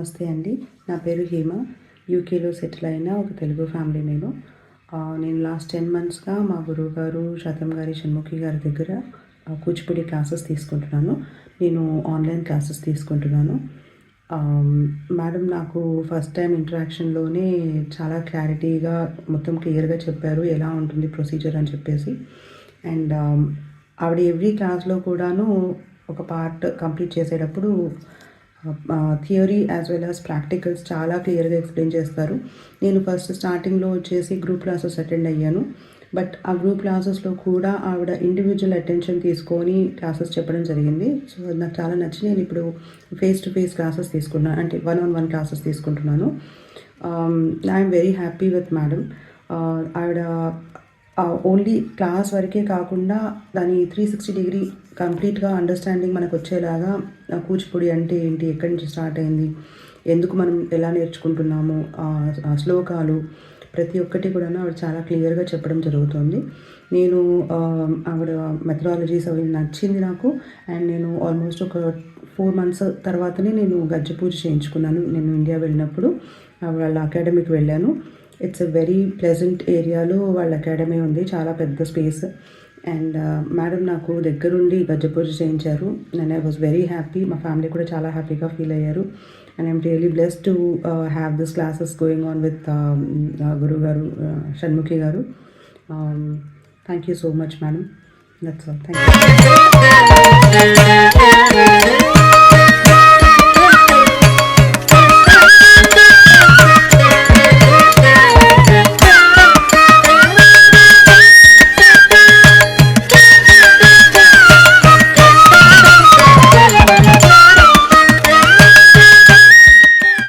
నమస్తే అండి. నా పేరు హేమ. యూకేలో సెటిల్ అయిన ఒక తెలుగు ఫ్యామిలీ నేను. నేను లాస్ట్ 10 మంత్స్‌గా మా గురువుగారు శతం గారి, షణ్ముఖి గారి దగ్గర కూచిపూడి క్లాసెస్ తీసుకుంటున్నాను. నేను ఆన్‌లైన్ క్లాసెస్ తీసుకుంటున్నాను. మేడం నాకు ఫస్ట్ టైం ఇంటరాక్షన్‌లోనే చాలా క్లారిటీగా మొత్తం క్లియర్‌గా చెప్పారు ఎలా ఉంటుంది ప్రొసీజర్ అని చెప్పేసి. అండ్ ఆవిడ ఎవ్రీ క్లాస్‌లో కూడాను ఒక పార్ట్ కంప్లీట్ చేసేటప్పుడు theory as well as practicals చాలా క్లియర్గా ఎక్స్ప్లెయిన్ చేస్తారు. నేను ఫస్ట్ స్టార్టింగ్లో వచ్చేసి గ్రూప్ క్లాసెస్ అటెండ్ అయ్యాను. బట్ ఆ గ్రూప్ క్లాసెస్లో కూడా ఆవిడ ఇండివిజువల్ అటెన్షన్ తీసుకొని క్లాసెస్ చెప్పడం జరిగింది. సో నాకు చాలా నచ్చి నేను ఇప్పుడు ఫేస్ టు ఫేస్ క్లాసెస్ తీసుకున్నాను, అంటే 1-on-1 క్లాసెస్ తీసుకుంటున్నాను. I'm very happy with madam. ఆవిడ ఓన్లీ క్లాస్ వరకే కాకుండా దాని 360 డిగ్రీ కంప్లీట్గా అండర్స్టాండింగ్ మనకు వచ్చేలాగా కూచిపూడి అంటే ఏంటి, ఎక్కడి నుంచి స్టార్ట్ అయింది, ఎందుకు మనం ఎలా నేర్చుకుంటున్నాము, శ్లోకాలు ప్రతి ఒక్కటి కూడా ఆవిడ చాలా క్లియర్గా చెప్పడం జరుగుతుంది. నేను ఆవిడ మెథడాలజీస్ అవి నచ్చింది నాకు. అండ్ నేను ఆల్మోస్ట్ ఒక 4 మంత్స్ తర్వాతనే నేను గజ్జ పూజ చేయించుకున్నాను. నేను ఇండియా వెళ్ళినప్పుడు వాళ్ళ అకాడమీకి వెళ్ళాను. ఇట్స్ ఎ వెరీ ప్లెజెంట్ ఏరియాలో వాళ్ళ అకాడమీ ఉంది, చాలా పెద్ద స్పేస్. అండ్ మేడం నాకు దగ్గరుండి గజ్జ పూజ చేయించారు. And I was very happy. మా ఫ్యామిలీ కూడా చాలా హ్యాపీగా ఫీల్ అయ్యారు. And I'm really blessed to have this classes going on with గురువు గారు షణ్ముఖి గారు. Thank you so much madam. That's all. Thank you.